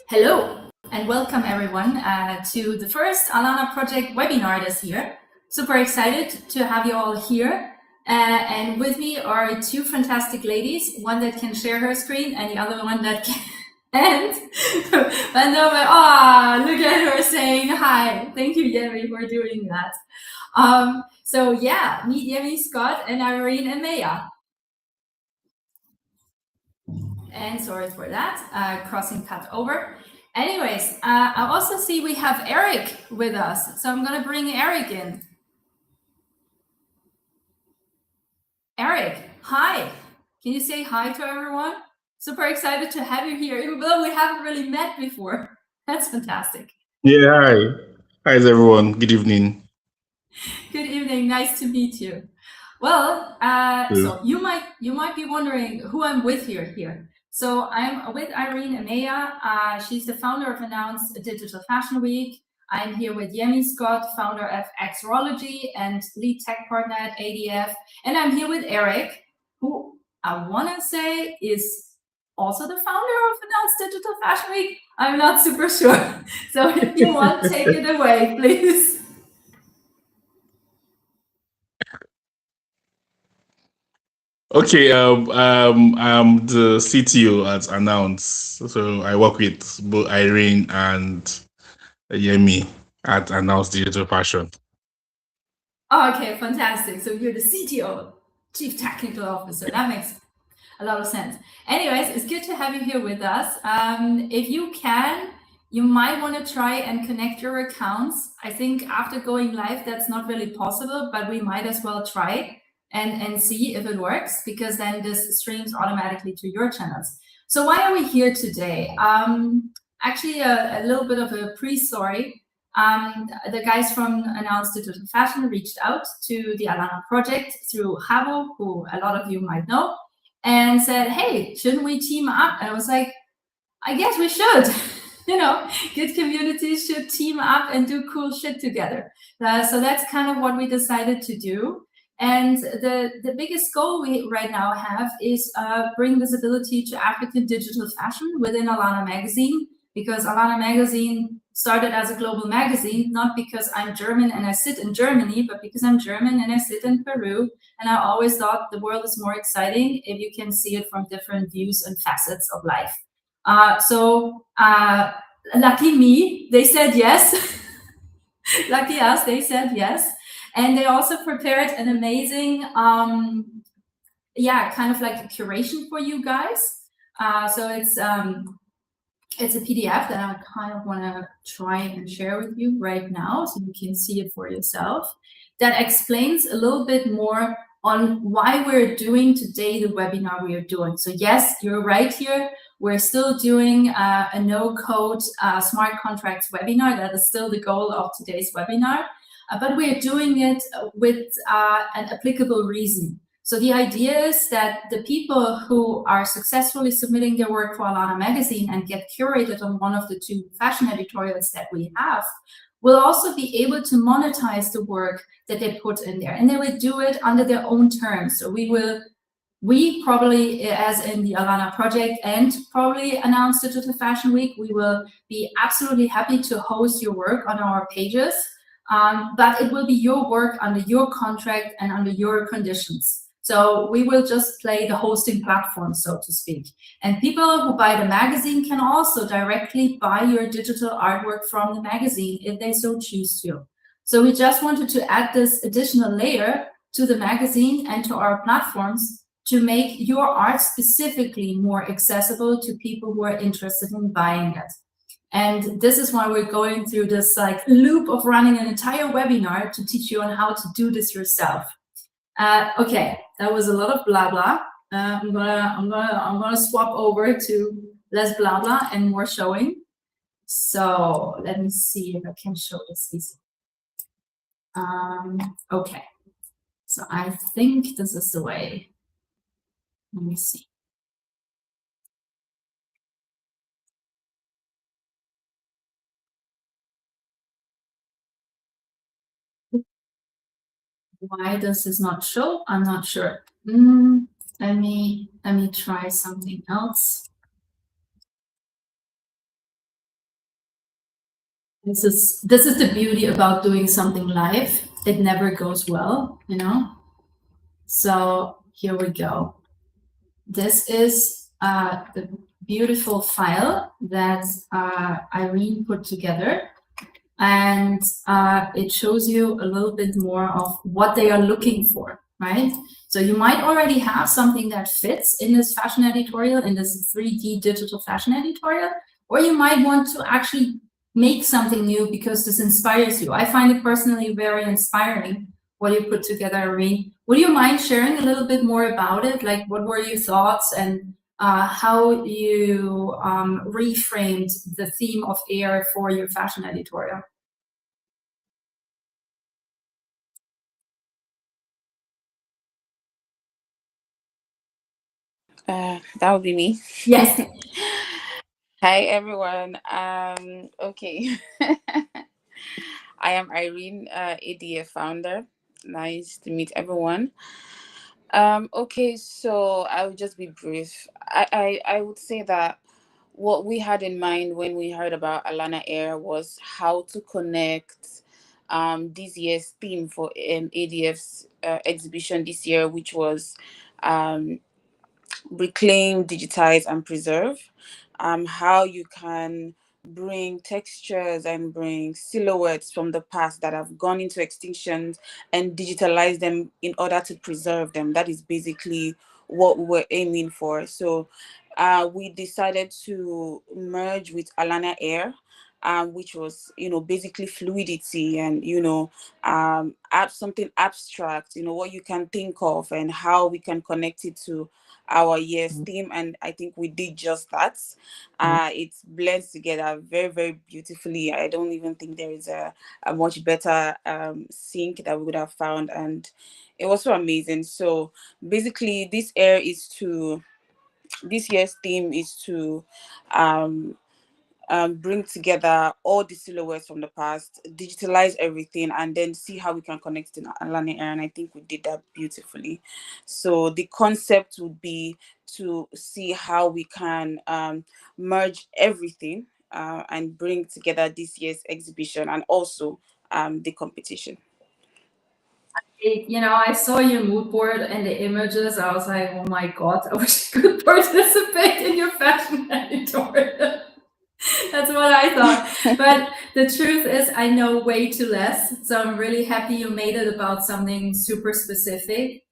Hello and welcome everyone to the first Alana project webinar this year. Super excited to have you all here. And with me are two fantastic ladies, one that can share her screen and the other one that can. And look at her saying hi. Thank you, Yemi, for doing that. So yeah, meet Yemi, Scott, and Irene and Maya. And sorry for that, crossing cut over. Anyways, I also see we have Eric with us, so I'm going to bring Eric in. Eric, hi. Can you say hi to everyone? Super excited to have you here, even though we haven't really met before. That's fantastic. Yeah, hi. Hi, everyone. Good evening. Good evening. Nice to meet you. Well, so you might be wondering who I'm with here. So I'm with Irene Amaya. She's the founder of AnnounceDigitalFashion Week. I'm here with Yemi Scott, founder of Xrology and lead tech partner at ADF. And I'm here with Eric, who I want to say is also the founder of AnnounceDigitalFashion Week. I'm not super sure. So if you want, take it away, please. Okay, I'm the CTO at Announce. So I work with both Irene and Yemi at AnnounceDigitalFashion. Oh, okay, fantastic. So you're the CTO, Chief Technical Officer. That makes a lot of sense. Anyways, it's good to have you here with us. If you can, you might want to try and connect your accounts. I think after going live, that's not really possible, but we might as well try and see if it works, because then this streams automatically to your channels. So why are we here today? Actually, a little bit of a pre-story. The guys from AnnounceDigitalFashion reached out to the Alana project through Habo, who a lot of you might know, and said, hey, shouldn't we team up? And I was like, I guess we should. You know, good communities should team up and do cool shit together. So that's kind of what we decided to do. And the biggest goal we right now have is bring visibility to African digital fashion within ALANAmagazine, because ALANAmagazine started as a global magazine, not because I'm German and I sit in Germany, but because I'm German and I sit in Peru. And I always thought the world is more exciting if you can see it from different views and facets of life. Lucky me, they said yes. Lucky us, they said yes. And they also prepared an amazing, kind of like a curation for you guys. So it's a PDF that I kind of want to try and share with you right now, so you can see it for yourself. That explains a little bit more on why we're doing today the webinar we are doing. So yes, you're right here. We're still doing a no-code smart contracts webinar. That is still the goal of today's webinar. But we're doing it with an applicable reason. So the idea is that the people who are successfully submitting their work for ALANAmagazine and get curated on one of the two fashion editorials that we have will also be able to monetize the work that they put in there. And they will do it under their own terms. So we probably, as in the Alana project and probably AnnounceDigitalFashion Week, we will be absolutely happy to host your work on our pages. But it will be your work under your contract and under your conditions. So we will just play the hosting platform, so to speak. And people who buy the magazine can also directly buy your digital artwork from the magazine if they so choose to. So we just wanted to add this additional layer to the magazine and to our platforms to make your art specifically more accessible to people who are interested in buying it. And this is why we're going through this like loop of running an entire webinar to teach you on how to do this yourself. Okay, that was a lot of blah blah. I'm gonna swap over to less blah blah and more showing. So let me see if I can show this easy. Okay, so I think this is the way. Let me see. Why does this not show? I'm not sure. Let me try something else. This is the beauty about doing something live. It never goes well, you know. So here we go. This is the beautiful file that Irene put together, and it shows you a little bit more of what they are looking for, right? So you might already have something that fits in this fashion editorial, in this 3D digital fashion editorial, or you might want to actually make something new because this inspires you. I find it personally very inspiring what you put together, Irene. Would you mind sharing a little bit more about it? Like, what were your thoughts, and how you reframed the theme of air for your fashion editorial? That would be me. Yes. Hi everyone. Okay. I am Irene, ADF founder. Nice to meet everyone. Okay, so I will just be brief. I would say that what we had in mind when we heard about Alana Air was how to connect this year's theme for ADF's exhibition this year, which was reclaim, digitize, and preserve. How you can bring textures and bring silhouettes from the past that have gone into extinction and digitalize them in order to preserve them. That is basically what we were aiming for. So we decided to merge with Alana Air, which was, basically fluidity and, add something abstract, what you can think of and how we can connect it to our year's theme. And I think we did just that. It blends together very, very beautifully. I don't even think there is a much better sync that we would have found. And it was so amazing. So basically this year's theme is to bring together all the silhouettes from the past, digitalize everything, and then see how we can connect it in Alana Air. And I think we did that beautifully. So the concept would be to see how we can merge everything and bring together this year's exhibition and also the competition. I saw your mood board and the images. I was like, oh my God, I wish I could participate in your fashion editorial. That's what I thought. But the truth is, I know way too less. So I'm really happy you made it about something super specific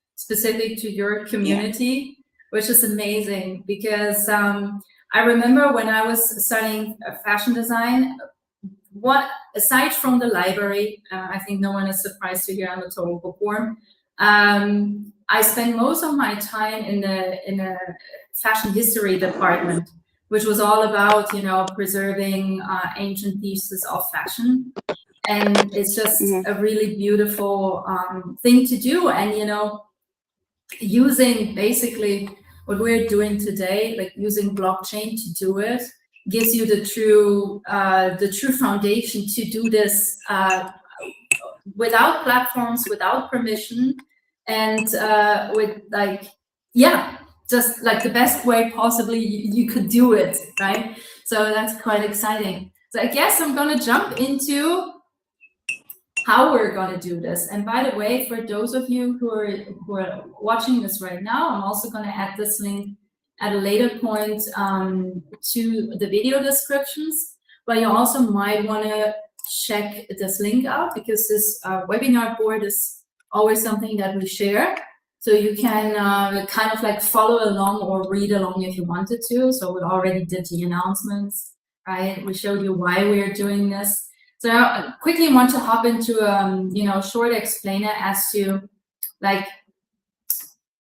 to your community, which is amazing because I remember when I was studying fashion design, aside from the library, I think no one is surprised to hear I'm a total bookworm. I spent most of my time in the fashion history department, which was all about preserving ancient pieces of fashion, and it's just a really beautiful thing to do. And using basically what we're doing today, like using blockchain to do it, gives you the true foundation to do this without platforms, without permission, and with just like the best way possibly you could do it, right? So that's quite exciting. So I guess I'm gonna jump into how we're going to do this. And by the way, for those of you who are watching this right now, I'm also going to add this link at a later point to the video descriptions, but you also might want to check this link out because this webinar board is always something that we share. So you can kind of like follow along or read along if you wanted to. So we already did the announcements, right? We showed you why we're doing this. So I quickly want to hop into short explainer as to like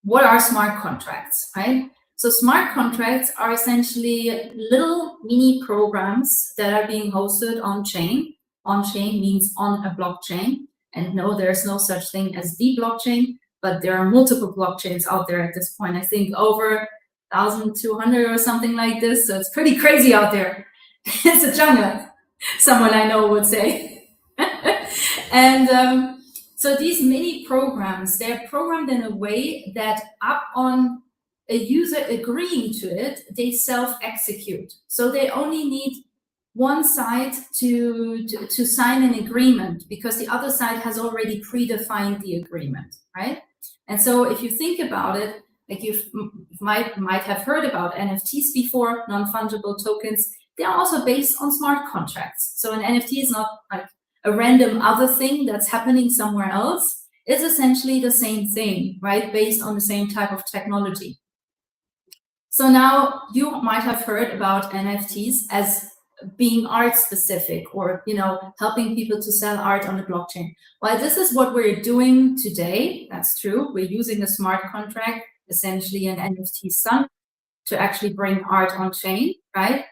what are smart contracts, right? So smart contracts are essentially little mini programs that are being hosted on chain. On chain means on a blockchain. And no, there's no such thing as the blockchain, but there are multiple blockchains out there at this point. I think over 1,200 or something like this. So it's pretty crazy out there. It's a jungle, someone I know would say. And so these mini programs, they're programmed in a way that upon a user agreeing to it, they self-execute. So they only need one side to sign an agreement because the other side has already predefined the agreement, right? And so if you think about it, like you might have heard about NFTs before, non-fungible tokens. They are also based on smart contracts. So an NFT is not like a random other thing that's happening somewhere else. It's essentially the same thing, right? Based on the same type of technology. So now you might have heard about NFTs as being art specific, or helping people to sell art on the blockchain. Well, this is what we're doing today. That's true. We're using a smart contract, essentially an NFT standard, to actually bring art on chain, right?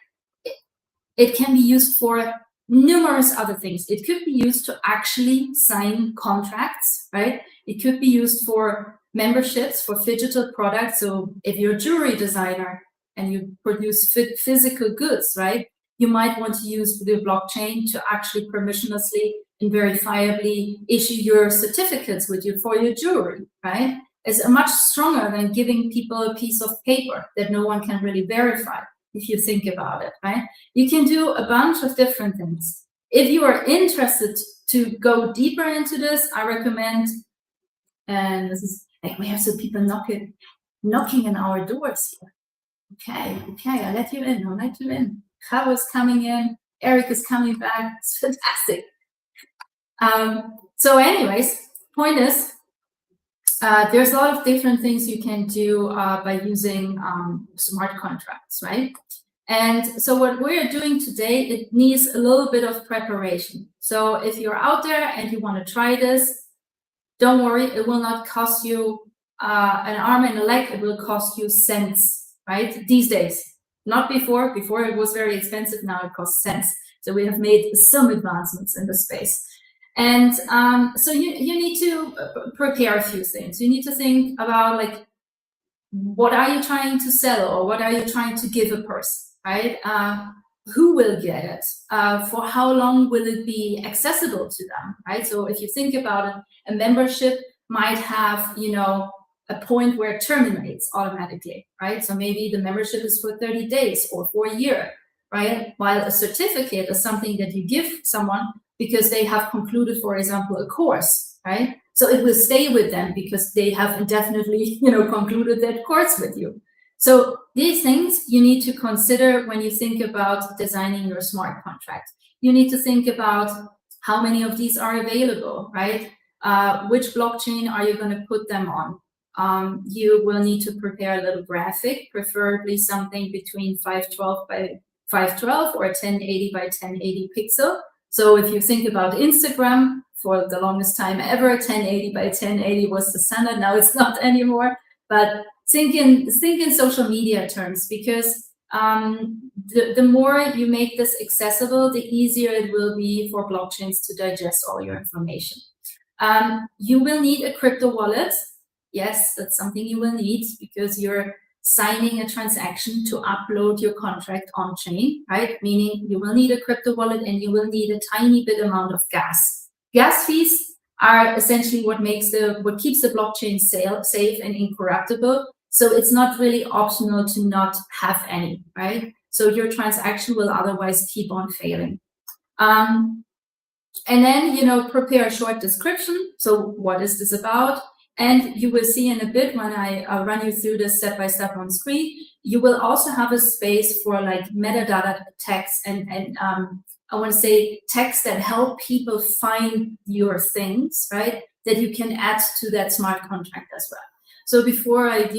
It can be used for numerous other things. It could be used to actually sign contracts, right? It could be used for memberships for Phygital products. So if you're a jewelry designer and you produce physical goods, right, you might want to use the blockchain to actually permissionlessly and verifiably issue your certificates for your jewelry, right? It's much stronger than giving people a piece of paper that no one can really verify, if you think about it, right? You can do a bunch of different things. If you are interested to go deeper into this, I recommend, and this is like we have some people knocking on our doors here. Okay, I'll let you in. Chavo is coming in, Eric is coming back. It's fantastic. So anyways, point is, there's a lot of different things you can do by using smart contracts, right? And so what we're doing today, it needs a little bit of preparation. So if you're out there and you want to try this, don't worry, it will not cost you an arm and a leg. It will cost you cents, right? These days, not before. Before it was very expensive. Now it costs cents. So we have made some advancements in the space. And so you need to prepare a few things. You need to think about, like, what are you trying to sell, or what are you trying to give a person, right? Who will get it? For how long will it be accessible to them, right? So if you think about it, a membership might have, a point where it terminates automatically, right? So maybe the membership is for 30 days or for a year, right? While a certificate is something that you give someone because they have concluded, for example, a course, right? So it will stay with them because they have indefinitely, concluded that course with you. So these things you need to consider when you think about designing your smart contract. You need to think about how many of these are available, right? Which blockchain are you going to put them on? You will need to prepare a little graphic, preferably something between 512 by 512 or 1080 by 1080 pixel. So if you think about Instagram, for the longest time ever, 1080 by 1080 was the standard. Now it's not anymore. But think in social media terms, because the more you make this accessible, the easier it will be for blockchains to digest all your information. You will need a crypto wallet. Yes, that's something you will need because you're signing a transaction to upload your contract on chain, right? Meaning you will need a crypto wallet and you will need a tiny bit amount of gas. Gas fees are essentially what keeps the blockchain safe and incorruptible. So it's not really optional to not have any, right? So your transaction will otherwise keep on failing. And then, prepare a short description. So what is this about? And you will see in a bit when I run you through this step by step on screen, you will also have a space for like metadata text and I want to say text that help people find your things, right? That you can add to that smart contract as well. So before I,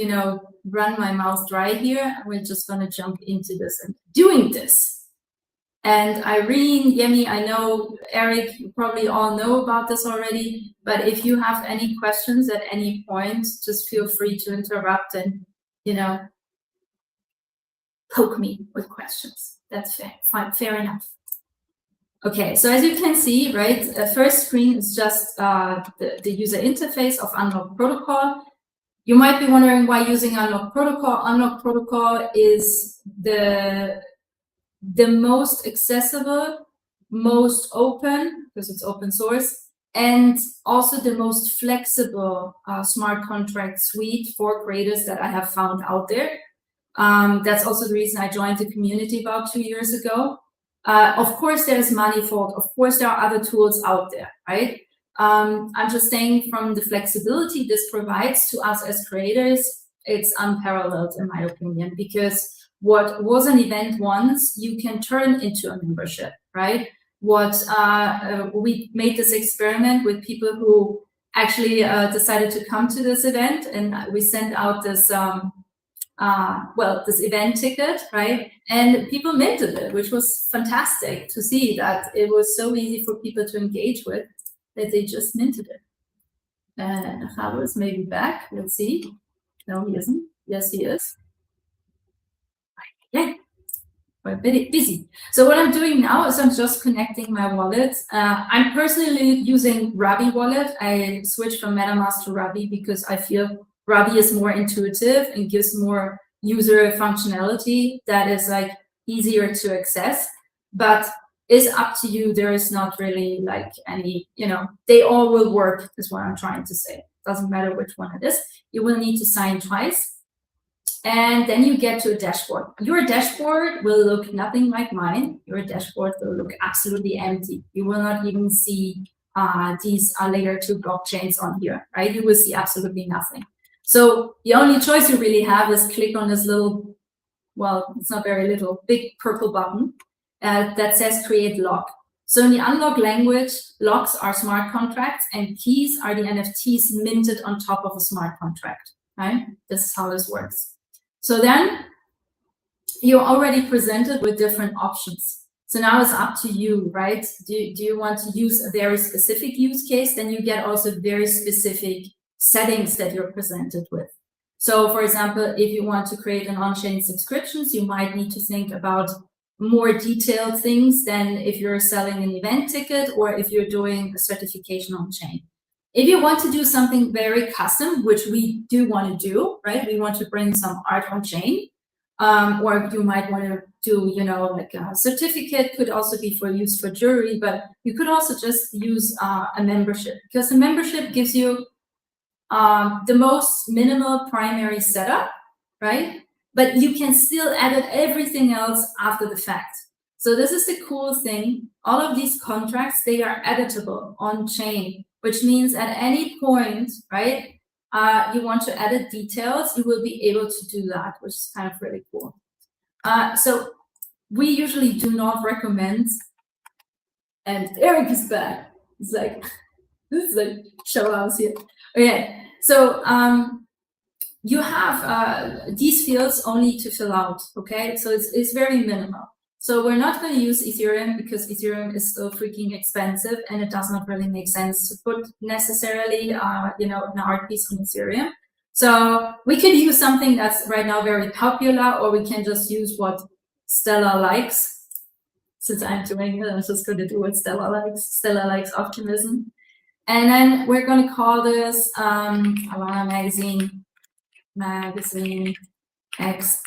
run my mouth dry here, we're just going to jump into this and doing this. And Irene, Yemi, I know, Eric, you probably all know about this already, but if you have any questions at any point, just feel free to interrupt and, poke me with questions. That's fair enough. Okay, so as you can see, right, the first screen is just the user interface of Unlock Protocol. You might be wondering why using Unlock Protocol. Unlock Protocol is the most accessible, most open, because it's open source, and also the most flexible smart contract suite for creators that I have found out there. That's also the reason I joined the community about 2 years ago. Of course, there's Manifold. Of course, there are other tools out there, right? I'm just saying from the flexibility this provides to us as creators, it's unparalleled in my opinion, because what was an event once, you can turn into a membership, right? We made this experiment with people who actually decided to come to this event, and we sent out this this event ticket, right? And people minted it, which was fantastic to see that it was so easy for people to engage with that they just minted it. And Halo is maybe back. Let's see. No, he isn't. Yes, he is. Yeah, we're busy. So what I'm doing now is I'm just connecting my wallet. I'm personally using Ravi wallet. I switched from MetaMask to Ravi because I feel Ravi is more intuitive and gives more user functionality that is like easier to access, but it's up to you. There is not really like any, they all will work is what I'm trying to say. Doesn't matter which one it is. You will need to sign twice. And then you get to a dashboard. Your dashboard will look nothing like mine. Your dashboard will look absolutely empty. You will not even see these layer 2 blockchains on here, right? You will see absolutely nothing. So the only choice you really have is click on this little, well, it's not very little, big purple button that says create lock. So in the unlock language, locks are smart contracts and keys are the NFTs minted on top of a smart contract, right? This is how this works. So then you're already presented with different options. So now it's up to you, right? Do you want to use a very specific use case? Then you get also very specific settings that you're presented with. So for example, if you want to create an on-chain subscriptions, you might need to think about more detailed things than if you're selling an event ticket or if you're doing a certification on-chain. If you want to do something very custom, which we do want to do, right? We want to bring some art on chain, or you might want to do, like a certificate could also be used for jewelry, but you could also just use a membership, because a membership gives you the most minimal primary setup, right? But you can still edit everything else after the fact. So this is the cool thing. All of these contracts, they are editable on chain, which means at any point, right, you want to edit details, you will be able to do that, which is kind of really cool. So we usually do not recommend, and Eric is back. It's like, this is like show house here. Okay, so you have these fields only to fill out, okay? So it's very minimal. So we're not going to use Ethereum because Ethereum is so freaking expensive and it does not really make sense to put necessarily, an art piece on Ethereum. So we could use something that's right now very popular, or we can just use what Stella likes. Since I'm doing it, I'm just going to do what Stella likes. Stella likes optimism. And then we're going to call this ALANAmagazine X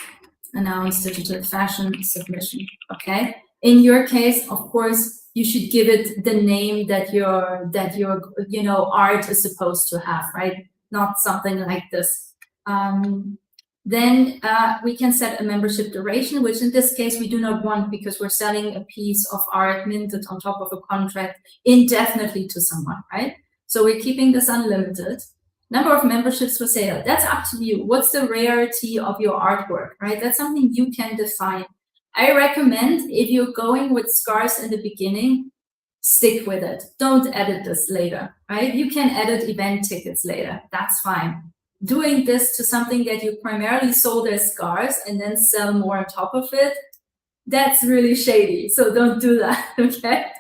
AnnounceDigitalFashion submission. Okay. In your case, of course, you should give it the name that your art is supposed to have, right? Not something like this. Then we can set a membership duration, which in this case we do not want because we're selling a piece of art minted on top of a contract indefinitely to someone, right? So we're keeping this unlimited. Number of memberships for sale, that's up to you. What's the rarity of your artwork, right? That's something you can define. I recommend if you're going with scarce in the beginning, stick with it. Don't edit this later, right? You can edit event tickets later. That's fine. Doing this to something that you primarily sold as scarce and then sell more on top of it, that's really shady. So don't do that, okay?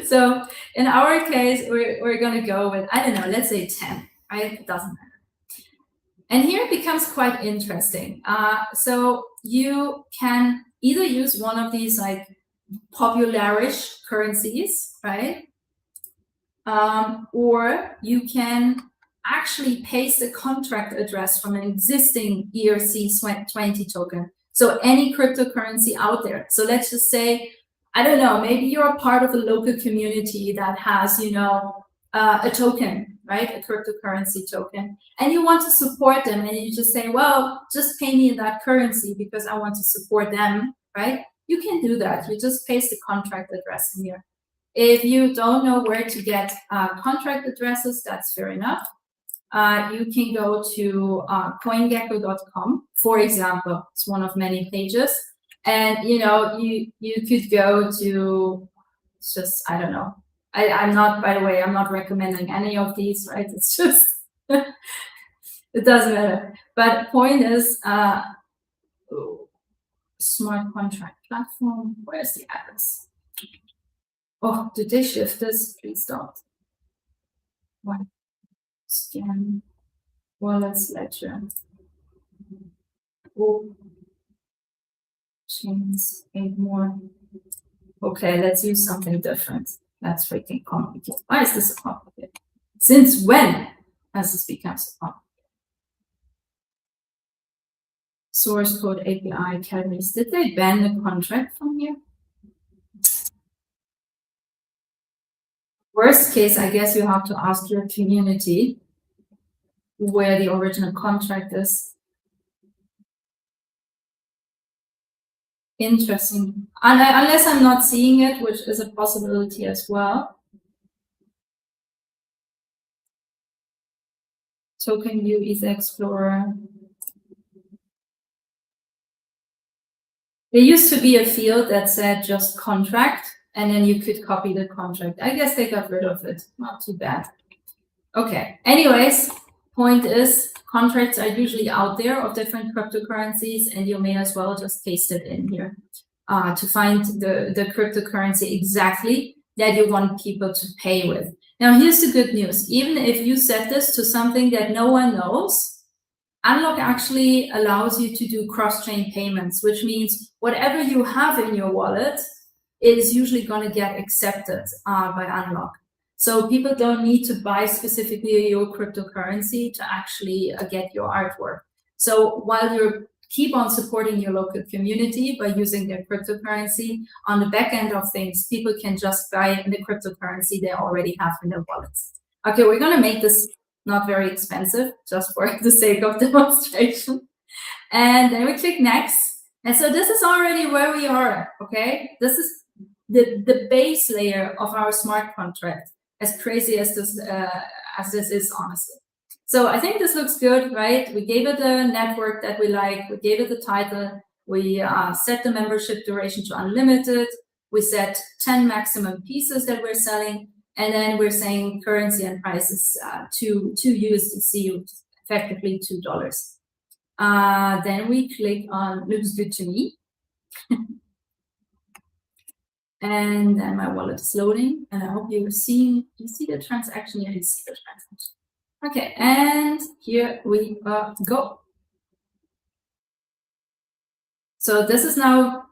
So in our case, we're going to go with, I don't know, let's say 10. Right? It doesn't matter. And here it becomes quite interesting. So you can either use one of these like popularish currencies, right? Or you can actually paste a contract address from an existing ERC20 token. So any cryptocurrency out there. So let's just say, I don't know, maybe you're a part of a local community that has, a token, right? A cryptocurrency token. And you want to support them. And you just say, well, just pay me in that currency because I want to support them, right? you can do that. You just paste the contract address in here. If you don't know where to get contract addresses, that's fair enough. You can go to coingecko.com, for example. It's one of many pages. And, you know, you could go to, it's just, I don't know. I'm not, by the way, I'm not recommending any of these, right? It's just, it doesn't matter. But point is, smart contract platform, where's the address? Oh, did they shift this? Please don't. What? Scan. Wallets, ledger. Oh. Chains, 8 more. Okay, let's use something different. That's freaking complicated. Why is this so complicated? Since when has this become so complicated? Source code API categories. Did they ban the contract from here? Worst case, I guess you have to ask your community where the original contract is. Interesting. Unless I'm not seeing it, which is a possibility as well. Token view is Explorer. There used to be a field that said just contract, and then you could copy the contract. I guess they got rid of it. Not too bad. Okay. Anyways, point is contracts are usually out there of different cryptocurrencies, and you may as well just paste it in here to find the cryptocurrency exactly that you want people to pay with. Now, here's the good news. Even if you set this to something that no one knows, Unlock actually allows you to do cross-chain payments, which means whatever you have in your wallet is usually going to get accepted by Unlock. So people don't need to buy specifically your cryptocurrency to actually get your artwork. So while you keep on supporting your local community by using their cryptocurrency, on the back end of things, people can just buy the cryptocurrency they already have in their wallets. Okay, we're going to make this not very expensive, just for the sake of demonstration. And then we click next. And so this is already where we are, okay? This is the base layer of our smart contract, as crazy as this is, honestly. So I think this looks good, right? We gave it a network that we like. We gave it the title. We set the membership duration to unlimited. We set 10 maximum pieces that we're selling. And then we're saying currency and prices to USDC, effectively $2. Then we click on looks good to me. And then my wallet is loading. And I hope you see the transaction. Yeah, you see the transaction. Okay, and here we go. So this is now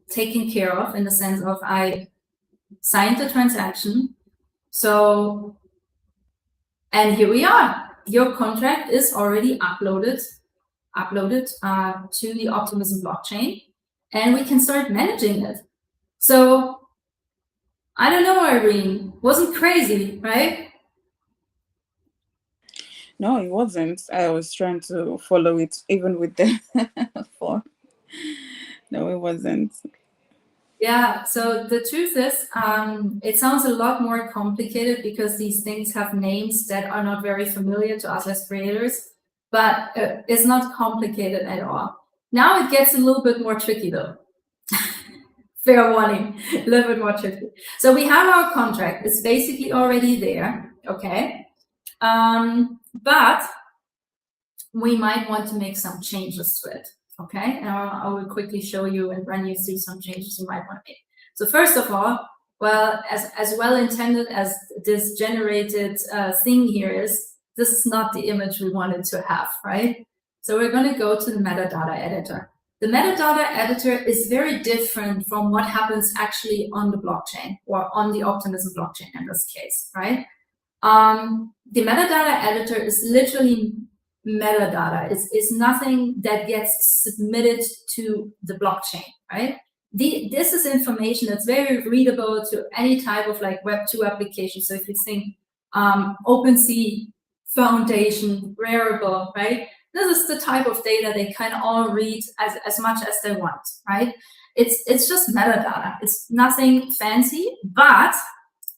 taken care of in the sense of I signed the transaction. So, and here we are. Your contract is already uploaded to the Optimism blockchain, and we can start managing it. So, I don't know, Irene, wasn't crazy, right? No, it wasn't. I was trying to follow it, even with the form. No, it wasn't. Yeah, so the truth is, it sounds a lot more complicated because these things have names that are not very familiar to us as creators, but it's not complicated at all. Now it gets a little bit more tricky though. Fair warning, a little bit more tricky. So we have our contract, it's basically already there, okay? But we might want to make some changes to it. Okay, and I will quickly show you and run you through some changes you might want to make. So first of all, well, as well intended as this generated thing here is, this is not the image we wanted to have, right? So we're going to go to the metadata editor. The metadata editor is very different from what happens actually on the blockchain or on the Optimism blockchain in this case, right? The metadata editor is literally metadata. It's nothing that gets submitted to the blockchain, right? This is information that's very readable to any type of like Web2 application. So if you think OpenSea, Foundation, Rarible, right? This is the type of data they can all read as much as they want, right? it's just metadata. It's nothing fancy, but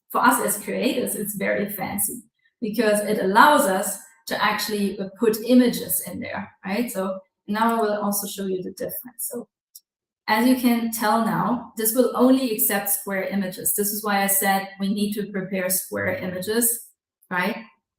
for us as creators, it's very fancy because it allows us to actually put images in there, right? So now I will also show you the difference. So as you can tell now, this will only accept square images. This is why I said we need to prepare square images, right?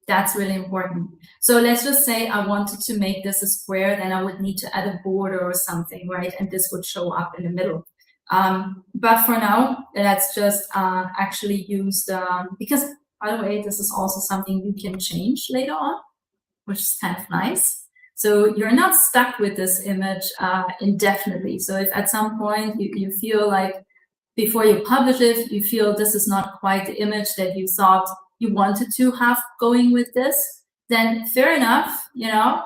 That's really important. So let's just say I wanted to make this a square, then I would need to add a border or something, right? And this would show up in the middle. But for now, let's just actually use the, because by the way, this is also something you can change later on, which is kind of nice. So you're not stuck with this image indefinitely. So if at some point you feel like before you publish it, you feel this is not quite the image that you thought you wanted to have going with this, then fair enough, you know,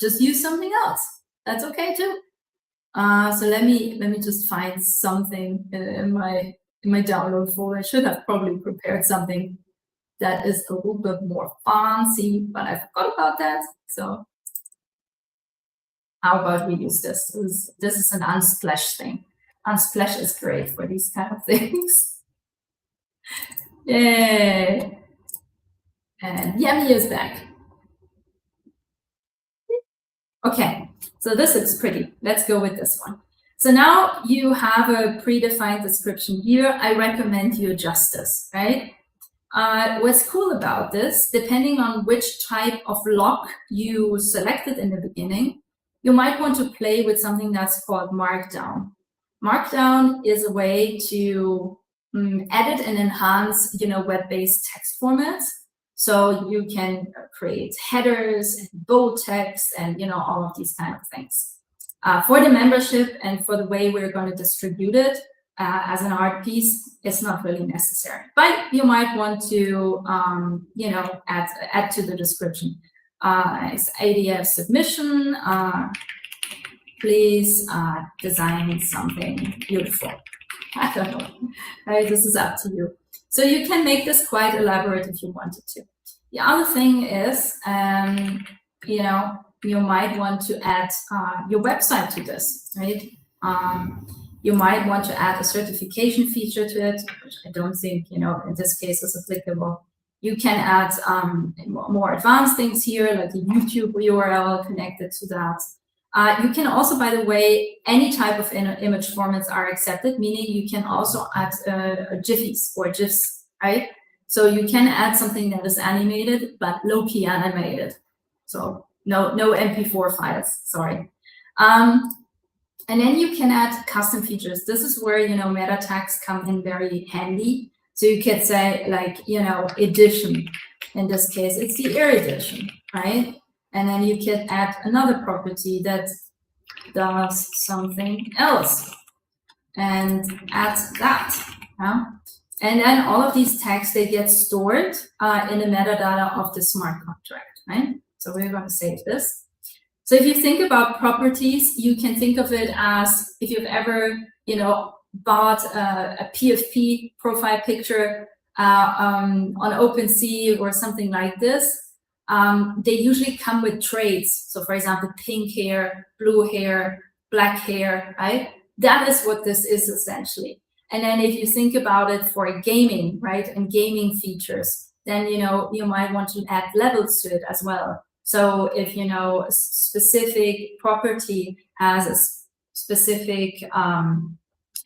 just use something else. That's okay too. So let me just find something in my download folder. I should have probably prepared something that is a little bit more fancy, but I forgot about that. So how about we use this? This is an Unsplash thing. Unsplash is great for these kind of things. Yay! And Yummy is back. Okay, so this looks pretty. Let's go with this one. So now you have a predefined description here. I recommend you adjust this, right? What's cool about this, depending on which type of lock you selected in the beginning, you might want to play with something that's called Markdown. Markdown is a way to edit and enhance, you know, web-based text formats. So you can create headers and bold text and, you know, all of these kind of things. For the membership and for the way we're going to distribute it as an art piece, it's not really necessary. But you might want to, you know, add to the description. It's ADF submission. Please design something beautiful. I don't know. Right, this is up to you. So you can make this quite elaborate if you wanted to. The other thing is, you know, you might want to add your website to this, right? You might want to add a certification feature to it, which I don't think, you know, in this case is applicable. You can add more advanced things here, like a YouTube URL connected to that. You can also, by the way, any type of image formats are accepted, meaning you can also add GIFs or GIFs, right? So you can add something that is animated, but low-key animated. So no MP4 files, sorry. And then you can add custom features. This is where, you know, meta tags come in very handy. So you could say, like, you know, edition. In this case, it's the air edition, right? And then you can add another property that does something else and add that. Yeah? And then all of these tags, they get stored in the metadata of the smart contract, right? So we're going to save this. So if you think about properties, you can think of it as if you've ever, you know, bought a PFP profile picture on OpenSea or something like this. They usually come with traits. So for example, pink hair, blue hair, black hair, right? That is what this is essentially. And then if you think about it for gaming, right, and gaming features, then, you know, you might want to add levels to it as well. So if, you know, a specific property has a specific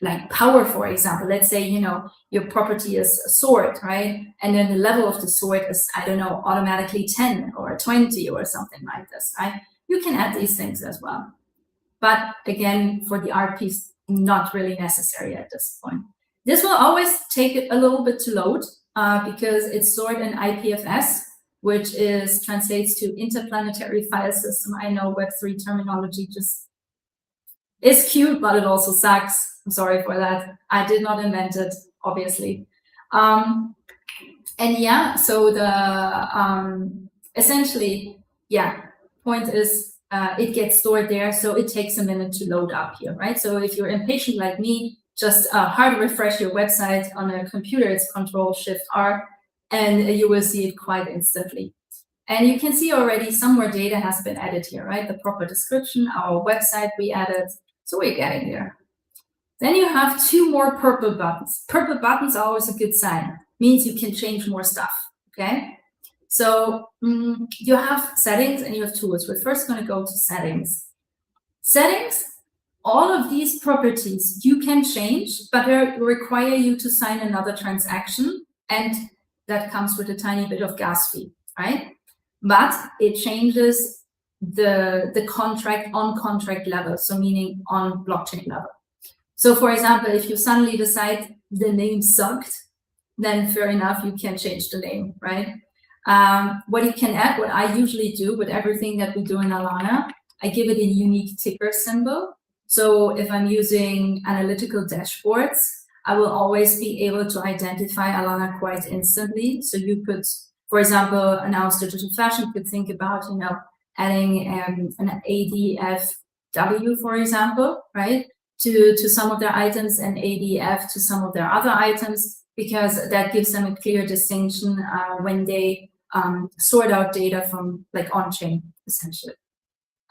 like power, for example, let's say, you know, your property is a sword, right? And then the level of the sword is, I don't know, automatically 10 or 20 or something like this, right? You can add these things as well. But again, for the art piece, not really necessary at this point. This will always take a little bit to load because it's stored in IPFS, which translates to Interplanetary File System. I know Web3 terminology just is cute, but it also sucks. I'm sorry for that. I did not invent it, obviously. And yeah, so the essentially, yeah, point is it gets stored there, so it takes a minute to load up here, right? So if you're impatient like me, just hard refresh your website on a computer. It's Control-Shift-R, and you will see it quite instantly. And you can see already some more data has been added here, right? The proper description, our website we added, so we're getting there. Then you have 2 more purple buttons. Purple buttons are always a good sign. Means you can change more stuff, okay? So you have settings and you have tools. We're first going to go to settings. Settings, all of these properties you can change, but they require you to sign another transaction, and that comes with a tiny bit of gas fee, right? But it changes the contract on contract level, so meaning on blockchain level. So for example, if you suddenly decide the name sucked, then fair enough, you can change the name, right? What you can add, what I usually do with everything that we do in Alana, I give it a unique ticker symbol. So if I'm using analytical dashboards, I will always be able to identify Alana quite instantly. So you could, for example, AnnounceDigitalFashion could think about, you know, adding an ADFW, for example, right, to some of their items and ADF to some of their other items, because that gives them a clear distinction when they sort out data from like Onchain, essentially.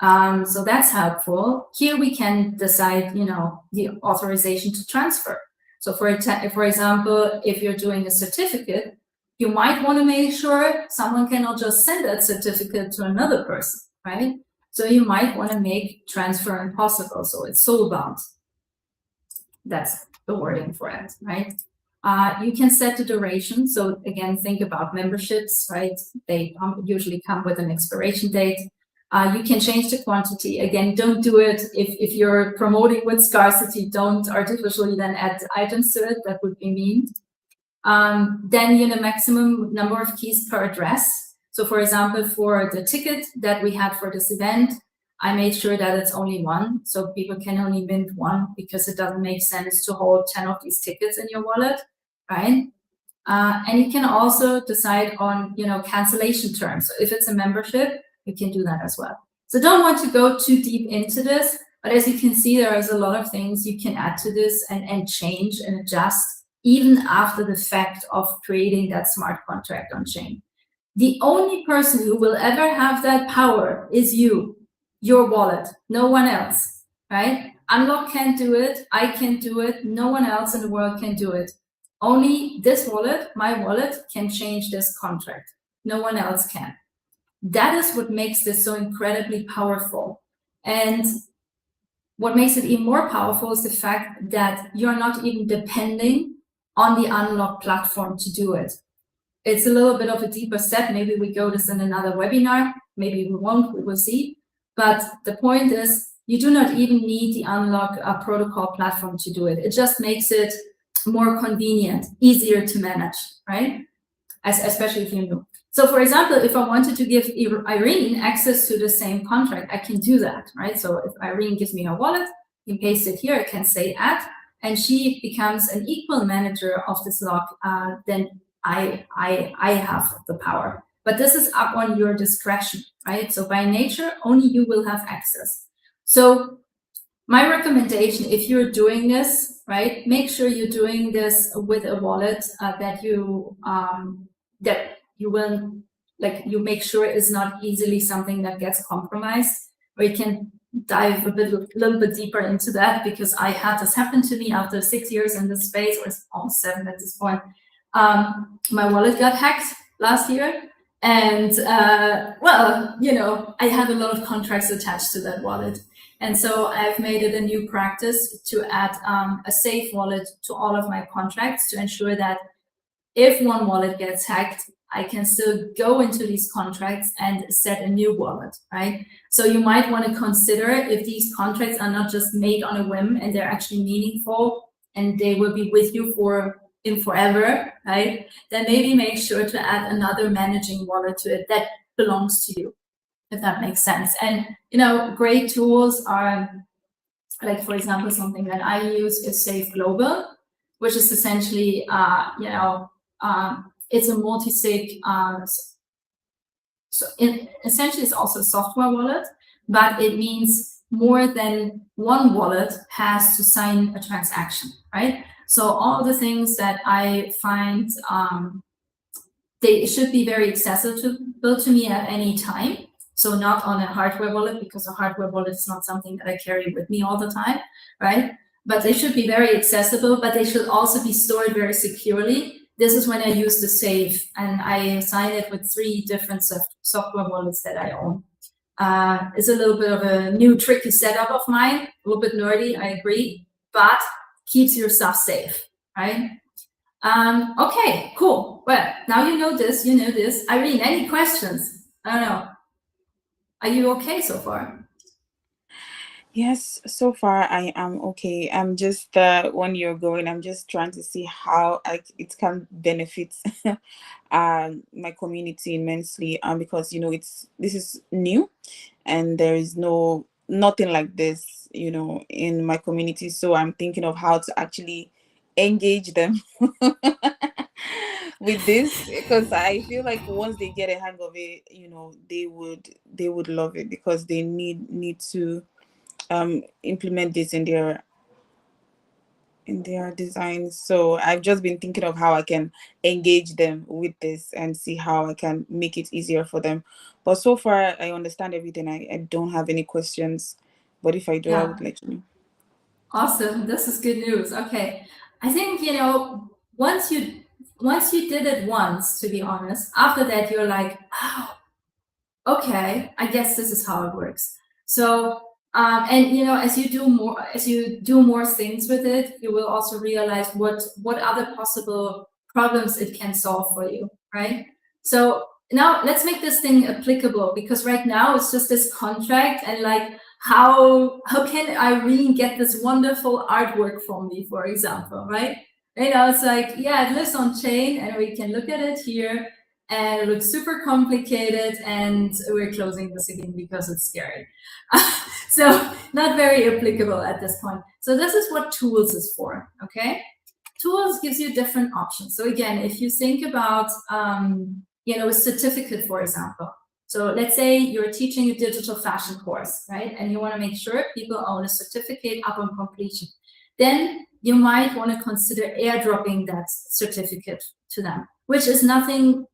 So that's helpful. Here we can decide, you know, the authorization to transfer. So for example, if you're doing a certificate, you might want to make sure someone cannot just send that certificate to another person, right? So you might want to make transfer impossible, so it's soul-bound. That's the wording for it, right? You can set the duration. So again, think about memberships, right? They usually come with an expiration date. You can change the quantity. Again, don't do it if you're promoting with scarcity. Don't artificially then add items to it. That would be mean. Then, you know, maximum number of keys per address. So for example, for the ticket that we had for this event, I made sure that it's only 1. So people can only mint 1, because it doesn't make sense to hold 10 of these tickets in your wallet, right? And you can also decide on, you know, cancellation terms. So if it's a membership, you can do that as well. So don't want to go too deep into this, but as you can see, there is a lot of things you can add to this and change and adjust even after the fact of creating that smart contract on chain. The only person who will ever have that power is you, your wallet, no one else, right? Unlock can't do it, I can't do it, no one else in the world can do it. Only this wallet, my wallet, can change this contract. No one else can. That is what makes this so incredibly powerful. And what makes it even more powerful is the fact that you're not even depending on the Unlock platform to do it. It's a little bit of a deeper step. Maybe we go this in another webinar. Maybe we won't, we will see. But the point is, you do not even need the Unlock protocol platform to do it. It just makes it more convenient, easier to manage, right? Especially if you're new. So for example, if I wanted to give Irene access to the same contract, I can do that, right? So if Irene gives me her wallet, you paste it here, I can say add, and she becomes an equal manager of this lock, then I have the power. But this is up on your discretion, right? So by nature, only you will have access. So my recommendation, if you're doing this, right, make sure you're doing this with a wallet that you will, like, you make sure is not easily something that gets compromised. We can dive a little bit deeper into that, because I had this happen to me after 6 years in this space, or it's almost 7 at this point. My wallet got hacked last year, and well, you know, I had a lot of contracts attached to that wallet. And so I've made it a new practice to add a safe wallet to all of my contracts to ensure that if one wallet gets hacked, I can still go into these contracts and set a new wallet, right? So you might want to consider if these contracts are not just made on a whim and they're actually meaningful and they will be with you forever, right? Then maybe make sure to add another managing wallet to it that belongs to you, if that makes sense. And, you know, great tools are, like, for example, something that I use is Safe Global, which is essentially, you know, it's a multi-sig, so essentially it's also a software wallet, but it means more than one wallet has to sign a transaction, right? So all the things that I find, they should be very accessible to me at any time. So not on a hardware wallet, because a hardware wallet is not something that I carry with me all the time, right? but they should be very accessible, but they should also be stored very securely. This is when I use the Safe, and I sign it with 3 different software wallets that I own. It's a little bit of a new tricky setup of mine, a little bit nerdy, I agree, but keeps your stuff safe, right? Okay, cool. Well, now you know this, Irene, any questions? I don't know. Are you okay so far? Yes, so far I am okay. I'm just when you're going, I'm just trying to see how it can benefit my community immensely. Because this is new, and there is nothing like this, in my community. So I'm thinking of how to actually engage them with this, because I feel like once they get a hang of it, they would love it, because they need to implement this in their designs. So I've just been thinking of how I can engage them with this and see how I can make it easier for them. But so far I understand everything. I don't have any questions, but if I do, I would let you know. Awesome, this is good news. Okay, I think once you did it once, to be honest, after that you're like, oh, okay, I guess this is how it works. So and as you do more things with it, you will also realize what other possible problems it can solve for you, right? So now let's make this thing applicable, because right now it's just this contract, and like how can Irene get this wonderful artwork from me, for example, right? It's like, yeah, it lives on chain, and we can look at it here, and it looks super complicated, and we're closing this again because it's scary. So not very applicable at this point. So this is what Tools is for, okay? Tools gives you different options. So again, if you think about, a certificate, for example. So let's say you're teaching a digital fashion course, right? And you want to make sure people own a certificate upon completion. Then you might want to consider airdropping that certificate to them, which is nothing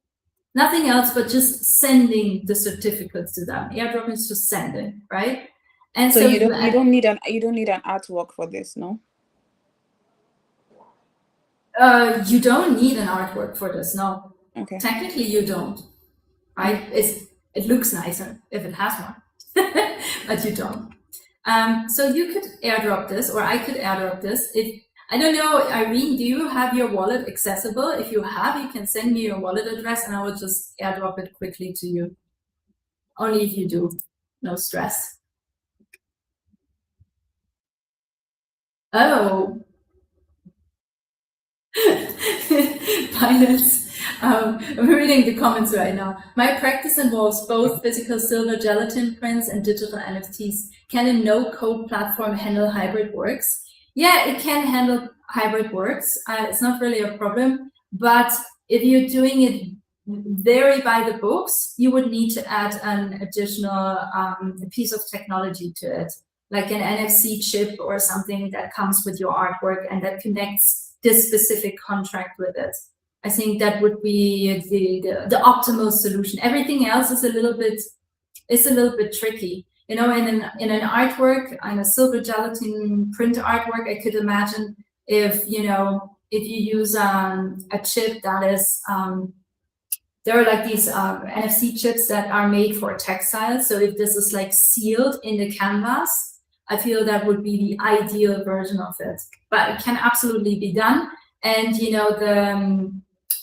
else but just sending the certificates to them. Airdrop is just sending, right? And so you don't need an artwork for this, no? You don't need an artwork for this, no. Okay. Technically, you don't, right? It looks nicer if it has one, but you don't. So you could airdrop this, or I could airdrop this. I don't know, Irene, do you have your wallet accessible? If you have, you can send me your wallet address, and I will just airdrop it quickly to you. Only if you do, no stress. Oh. Pilots. I'm reading the comments right now. My practice involves both physical silver gelatin prints and digital NFTs. Can a no-code platform handle hybrid works? Yeah, it can handle hybrid works. It's not really a problem. But if you're doing it very by the books, you would need to add an additional piece of technology to it, like an NFC chip or something that comes with your artwork and that connects this specific contract with it. I think that would be the optimal solution. Everything else is a little bit tricky. In an artwork, in a silver gelatin print artwork, I could imagine if you use a chip that is there are like these NFC chips that are made for textiles. So if this is like sealed in the canvas, I feel that would be the ideal version of it, but it can absolutely be done. And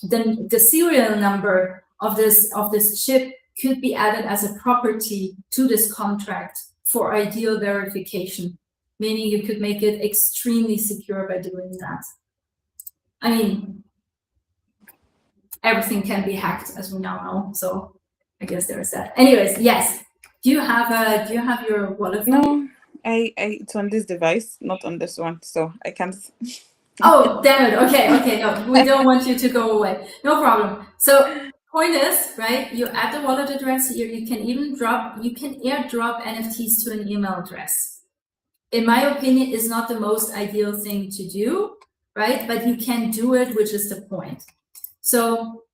the serial number of this chip could be added as a property to this contract for ideal verification, meaning you could make it extremely secure by doing that. I mean, everything can be hacked, as we now know. So I guess there's that. Anyways, yes. Do you have your wallet? No. It's on this device, not on this one, so I can't. Oh, damn it. Okay. No, we don't want you to go away. No problem. So point is, right, you add the wallet address here. You can airdrop NFTs to an email address. In my opinion, is not the most ideal thing to do, right? But you can do it, which is the point. So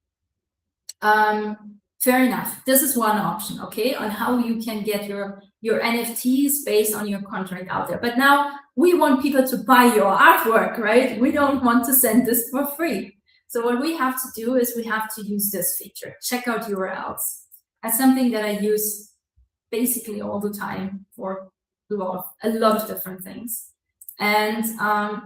fair enough. This is one option, okay, on how you can get your your NFTs based on your contract out there. But now we want people to buy your artwork, right? We don't want to send this for free. So what we have to do is we have to use this feature, checkout URLs. That's something that I use basically all the time for a lot of different things. And I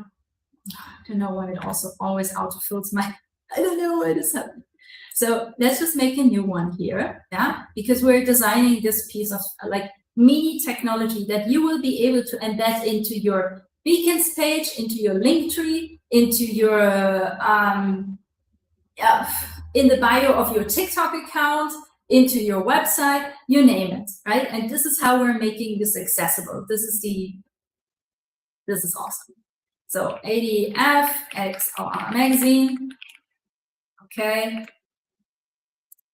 don't know why it also always autofills my, I don't know why this happened. So let's just make a new one here, yeah? Because we're designing this piece of like mini technology that you will be able to embed into your beacons page, into your link tree, into your in the bio of your TikTok account, into your website, you name it, right? And this is how we're making this accessible. This is awesome. So ADF X ALANAmagazine. Okay.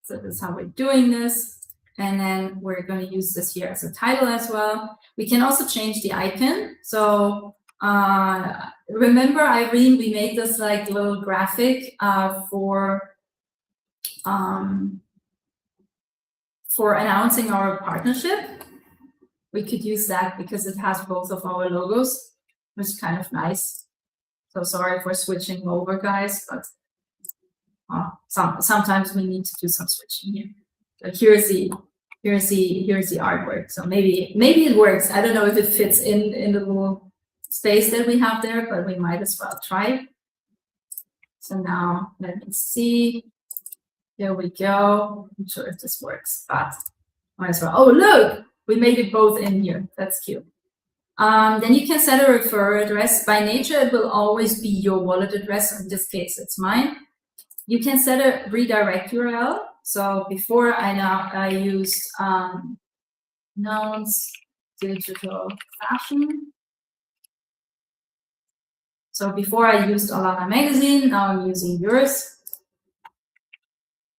So this is how we're doing this. And then we're going to use this here as a title as well. We can also change the icon. So remember, Irene, we made this like little graphic for announcing our partnership. We could use that because it has both of our logos, which is kind of nice. So sorry for switching over, guys, but sometimes we need to do some switching here. So here's the artwork. So maybe it works. I don't know if it fits in the little space that we have there, but we might as well try. So now let me see. Here we go. I'm sure if this works, but might as well. Oh, look, we made it both in here. That's cute. Then you can set a referral address. By nature, it will always be your wallet address. In this case, it's mine. You can set a redirect URL. So before I used AnnounceDigitalFashion. So before I used ALANAmagazine, now I'm using yours.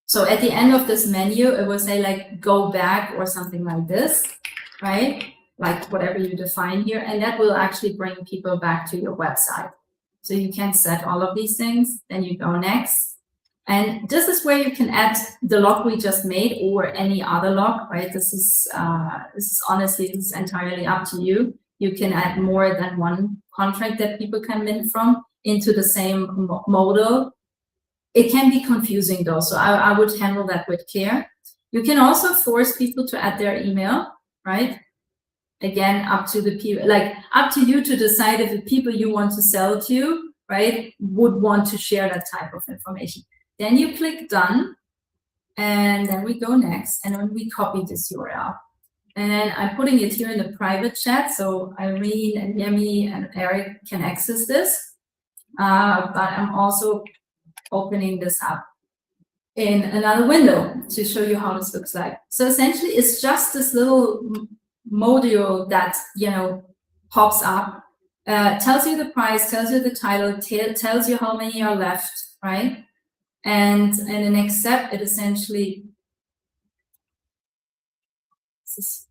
So at the end of this menu, it will say like go back or something like this, right? Like whatever you define here, and that will actually bring people back to your website. So you can set all of these things, then you go next. And this is where you can add the log we just made or any other log, right? This is honestly, this is entirely up to you. You can add more than one contract that people can mint from into the same model. It can be confusing though, so I would handle that with care. You can also force people to add their email, right? Again, up to the people, like up to you to decide if the people you want to sell to, right, would want to share that type of information. Then you click done, and then we go next, and then we copy this URL. And I'm putting it here in the private chat, so Irene and Yemi and Eric can access this. But I'm also opening this up in another window to show you how this looks like. So essentially, it's just this little module that, you know, pops up, tells you the price, tells you the title, tells you how many are left, right? And in the next step, it essentially, this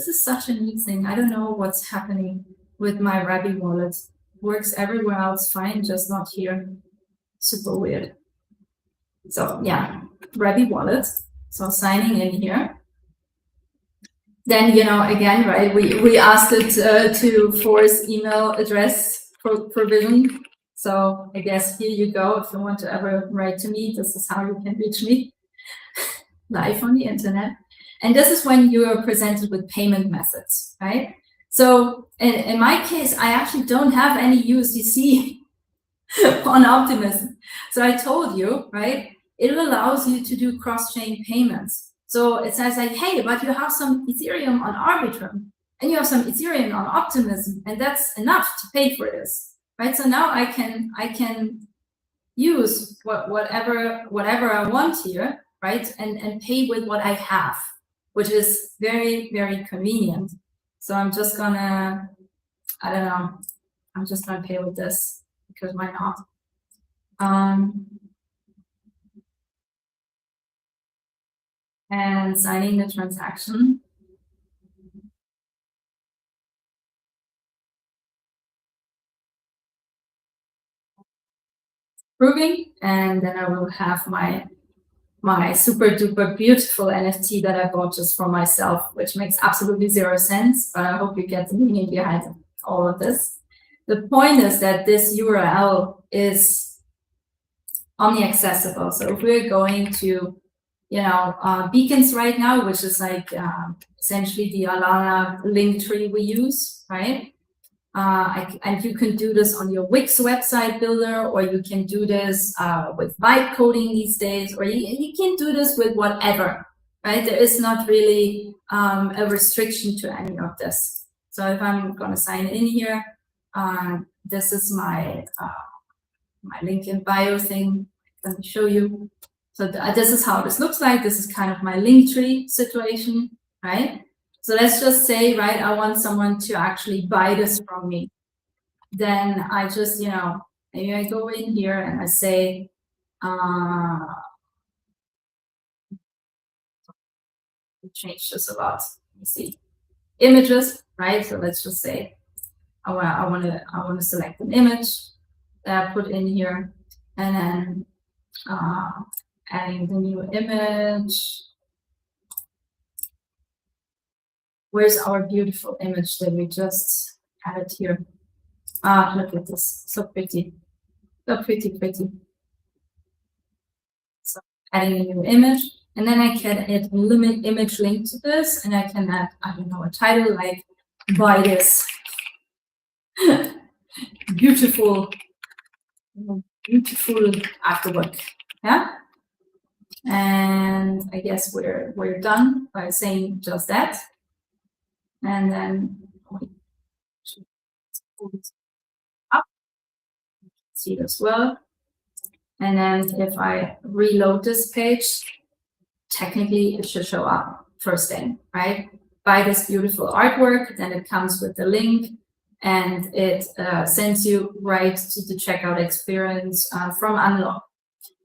is such a neat thing. I don't know what's happening with my Rabby wallet. Works everywhere else fine, just not here. Super weird. So yeah, Rabby wallet. So signing in here. Then, you know, again, right, we asked it to force email address provision. So I guess here you go. If you want to ever write to me, this is how you can reach me live on the internet. And this is when you are presented with payment methods, right? So in my case, I actually don't have any USDC on Optimism. So I told you, right, it allows you to do cross-chain payments. So it says like, hey, but you have some Ethereum on Arbitrum and you have some Ethereum on Optimism, and that's enough to pay for this, right? So now I can use whatever I want here, right, and pay with what I have, which is very, very convenient. So I'm just gonna, I don't know, I'm just gonna pay with this because why not? And signing the transaction. Proving, and then I will have my my super duper beautiful NFT that I bought just for myself, which makes absolutely zero sense, but I hope you get the meaning behind all of this. The point is that this URL is omni-accessible. So if we're going to, you know, beacons right now, which is like essentially the Alana link tree we use, right? And you can do this on your Wix website builder, or you can do this with vibe coding these days, or you can do this with whatever, right? There is not really a restriction to any of this. So if I'm going to sign in here, this is my my link in bio thing. Let me show you. So this is how this looks like. This is kind of my link tree situation, right? So let's just say, right, I want someone to actually buy this from me. Then I just, you know, maybe I go in here and I say, change this a lot. Let me see. Images, right? So let's just say I want to select an image that I put in here, and then adding the new image. Where's our beautiful image that we just added here? Look at this, so pretty, so pretty. So adding a new image, and then I can add a limit image link to this, and I can add, I don't know, a title like "Buy this beautiful artwork." Yeah, and I guess we're done by saying just that. And then we pull this up, see it as well. And then if I reload this page, technically it should show up first thing, right? Buy this beautiful artwork, then it comes with the link, and it sends you right to the checkout experience from Unlock.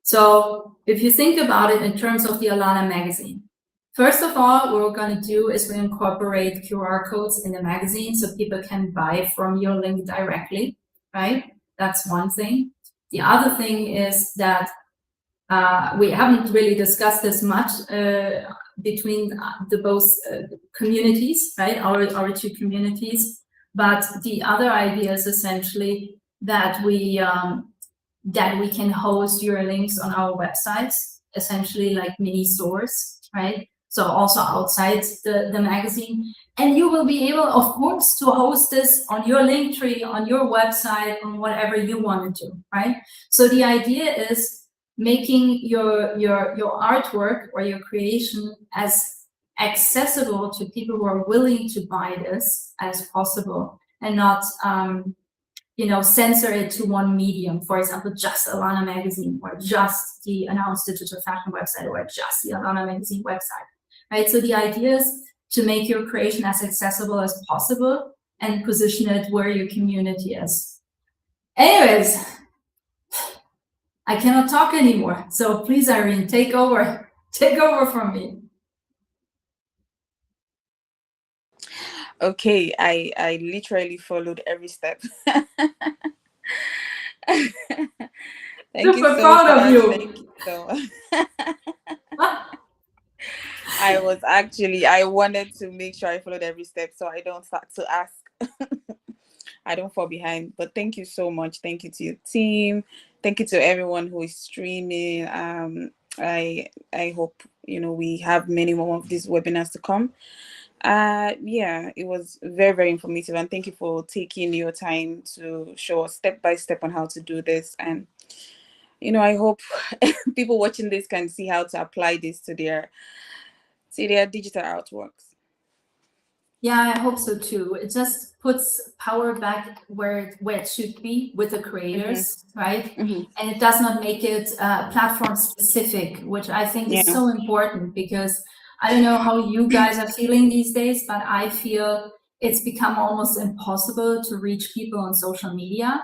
So if you think about it in terms of the Alana magazine, first of all, what we're going to do is we incorporate QR codes in the magazine so people can buy from your link directly, right? That's one thing. The other thing is that we haven't really discussed this much between the both communities, right? Our two communities. But the other idea is essentially that we can host your links on our websites, essentially like mini stores, right? So also outside the magazine. And you will be able, of course, to host this on your link tree, on your website, on whatever you want to do, right? So the idea is making your artwork or your creation as accessible to people who are willing to buy this as possible, and not you know, censor it to one medium, for example, just Alana magazine, or just the AnnounceDigitalFashion website, or just the Alana magazine website, right? So the idea is to make your creation as accessible as possible and position it where your community is. Anyways, I cannot talk anymore. So please, Irene, take over from me. Okay, I literally followed every step. Thank you so proud much. of you. Thank you so much. I wanted to make sure I followed every step so I don't start to ask. I don't fall behind. But thank you so much. Thank you to your team. Thank you to everyone who is streaming. I hope, you know, we have many more of these webinars to come. Yeah, it was very, very informative, and thank you for taking your time to show us step by step on how to do this. And you know, I hope people watching this can see how to apply this to their digital artworks. Yeah, I hope so too. It just puts power back where it should be with the creators, right? And it does not make it platform specific, which I think is so important, because I don't know how you guys are feeling these days, but I feel it's become almost impossible to reach people on social media.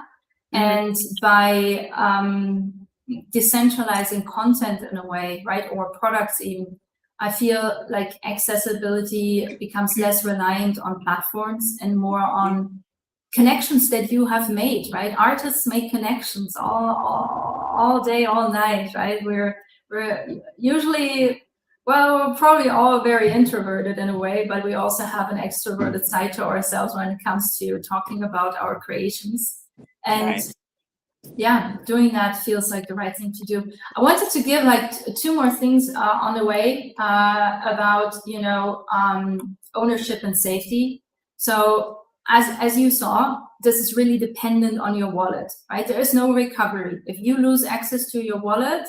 And by decentralizing content in a way, right, or products even, I feel like accessibility becomes less reliant on platforms and more on connections that you have made, right? Artists make connections all day, all night, right? We're we're usually, well, we're probably all very introverted in a way, but we also have an extroverted side to ourselves when it comes to talking about our creations. And Right. yeah, doing that feels like the right thing to do. I wanted to give like two more things on the way about, you know, ownership and safety. So as you saw, this is really dependent on your wallet, right? There is no recovery. If you lose access to your wallet,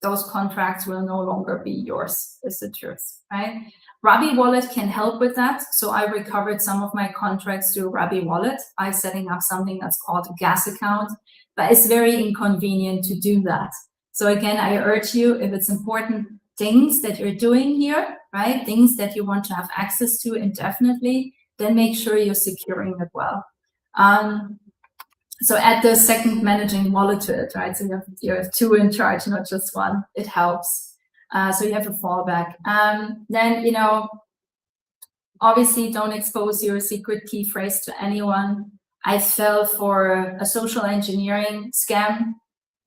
those contracts will no longer be yours, is the truth, right? Rabi Wallet can help with that. So I recovered some of my contracts through Rabi Wallet by setting up something that's called a gas account, but it's very inconvenient to do that. So again, I urge you, if it's important things that you're doing here, right? Things that you want to have access to indefinitely, then make sure you're securing it well. So add the second managing wallet to it, right? So you have two in charge, not just one. It helps. So you have a fallback. Then, you know, obviously don't expose your secret key phrase to anyone. I fell for a social engineering scam.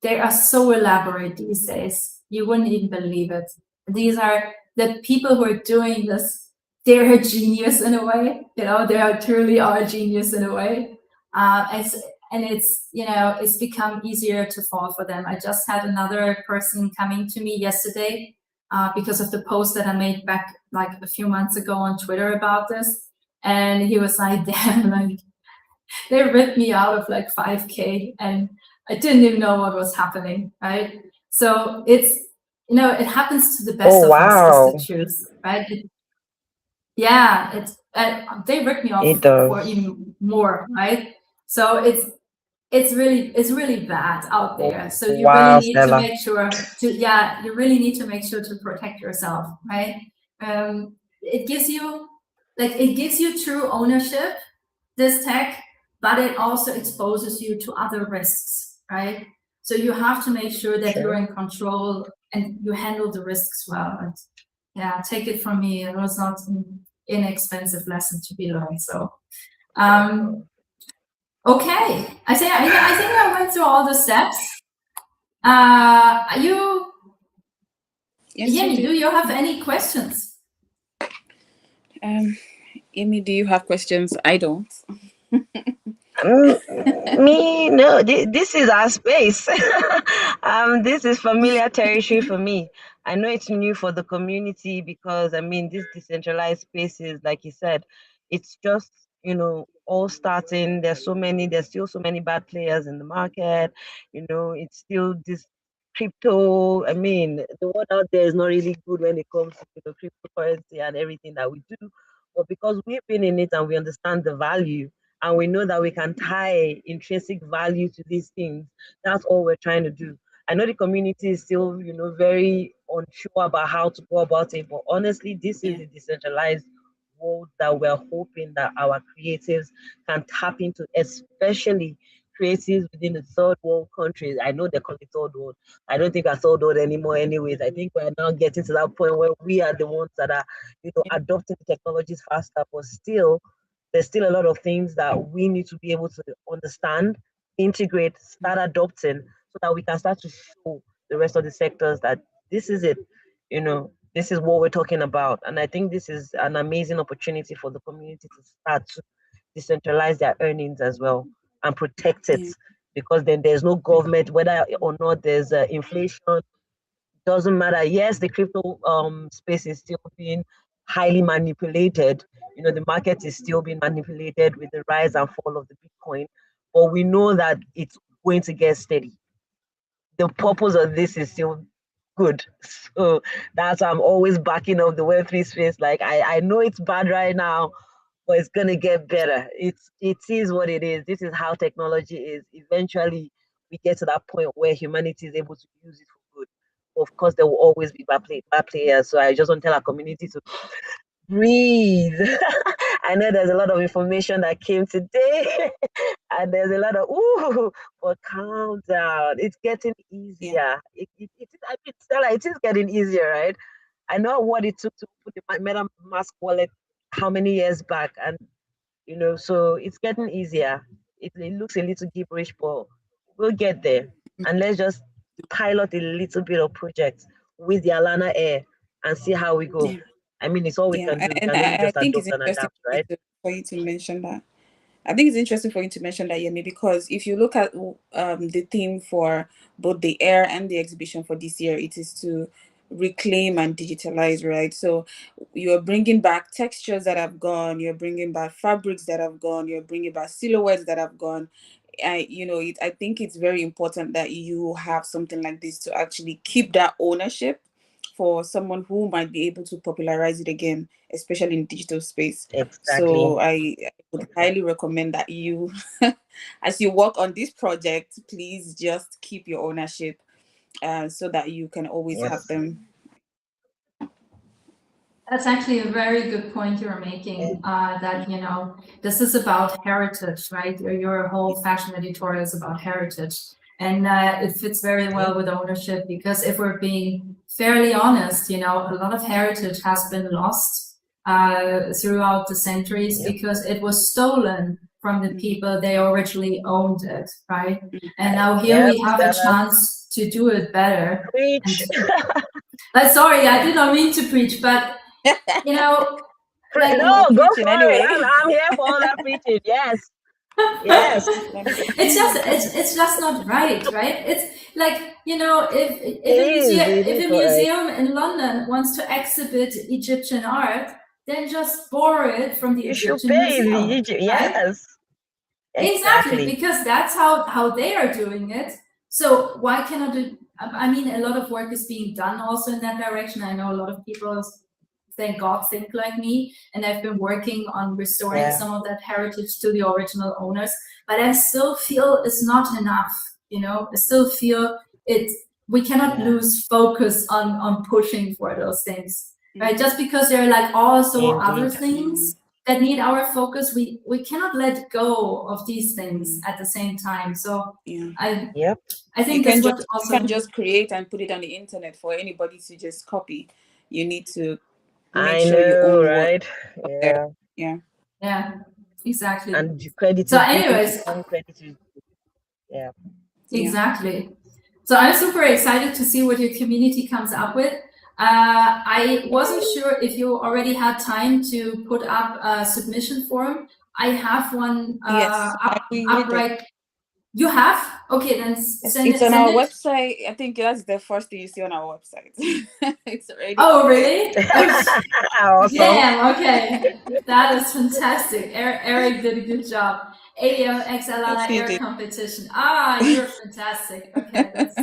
They are so elaborate these days. You wouldn't even believe it. These are the people who are doing this. They're a genius in a way. You know, they are truly a genius in a way. And it's, you know, it's become easier to fall for them. I just had another person coming to me yesterday because of the post that I made back like a few months ago on Twitter about this. And he was like, damn, like they ripped me out of like 5K and I didn't even know what was happening, right? So it's, you know, it happens to the best of us, is the truth, right? Yeah, it's they ripped me off for even more, right? So it's really bad out there. So you really need to make sure you really need to make sure to protect yourself, right? It gives you true ownership, this tech, but it also exposes you to other risks, right? So you have to make sure that you're in control and you handle the risks well. And yeah, take it from me, it was not an inexpensive lesson to be learned. So okay, I think I went through all the steps. Yemi, do you have any questions? Amy, do you have questions? I don't. Me, no, this is our space. This is familiar territory for me. I know it's new for the community because, I mean, these decentralized spaces, like you said, it's just, you know, all starting. There's still so many bad players in the market. You know, it's still this crypto. I mean, the world out there is not really good when it comes to the cryptocurrency and everything that we do. But because we've been in it and we understand the value, and we know that we can tie intrinsic value to these things, that's all we're trying to do. I know the community is still, you know, very unsure about how to go about it, but honestly, this is the decentralized world that we're hoping that our creatives can tap into, especially creatives within the third world countries. I know they call it third world. I don't think we're third world anymore anyways. I think we're now getting to that point where we are the ones that are, you know, adopting the technologies faster, but still, there's still a lot of things that we need to be able to understand, integrate, start adopting, so that we can start to show the rest of the sectors that this is it, you know, this is what we're talking about. And I think this is an amazing opportunity for the community to start to decentralize their earnings as well and protect it, because then there's no government, whether or not there's inflation, doesn't matter. Yes, the crypto space is still being highly manipulated. You know, the market is still being manipulated with the rise and fall of the Bitcoin, but we know that it's going to get steady. The purpose of this is still good. So that's why I'm always backing up the Web3 space. Like I know it's bad right now, but it's gonna get better. It is what it is. This is how technology is. Eventually we get to that point where humanity is able to use it for good. Of course, there will always be bad players. So I just want to tell our community to breathe. I know there's a lot of information that came today, and there's a lot of but calm down. It's getting easier. I mean, Stella, it is getting easier, right? I know what it took to put the MetaMask wallet how many years back, and you know, so it's getting easier. It looks a little gibberish, but we'll get there. And let's just pilot a little bit of projects with the Alana Air and see how we go. Yeah. I mean, it's all we Yeah, can do. We and can only I just think it's adopt and interesting adapt, right? for you to mention that. I think it's interesting for you to mention that, Yemi, because if you look at the theme for both the air and the exhibition for this year, it is to reclaim and digitalize, right? So you're bringing back textures that have gone, you're bringing back fabrics that have gone, you're bringing back silhouettes that have gone. I think it's very important that you have something like this to actually keep that ownership for someone who might be able to popularize it again, especially in digital space. Exactly. So I would highly recommend that you, as you work on this project, please just keep your ownership so that you can always have them. That's actually a very good point you're making, that, this is about heritage, right? Your whole fashion editorial is about heritage. And it fits very well with ownership, because if we're being fairly honest, a lot of heritage has been lost throughout the centuries because it was stolen from the people they originally owned it, right? And now here we have a chance to do it better. Preach. Sorry, I did not mean to preach, but no, go for it. I'm here for all that preaching. Yes. Yes. It's just not right? It's like, if a museum in London wants to exhibit Egyptian art, then just borrow it from the Egyptian museum. Yes. Exactly, because that's how they are doing it. So why cannot it? I mean, a lot of work is being done also in that direction. I know a lot of people, thank God, think like me, and I've been working on restoring some of that heritage to the original owners, but I still feel it's not enough. I still feel we cannot lose focus on pushing for those things, right? Just because there are like also other things that need our focus, we cannot let go of these things at the same time. So I think that's what also, you can just create and put it on the internet for anybody to just copy. You need to make sure you own right? Yeah, exactly. And credit so anyways, exactly. So I'm super excited to see what your community comes up with. I wasn't sure if you already had time to put up a submission form. I have one up right. You have? Okay, then send it on our website. I think that's the first thing you see on our website. It's already. Oh, really? Awesome. Damn, okay. That is fantastic. Eric did a good job. ALX Alana Air Competition. You're fantastic. Okay, that's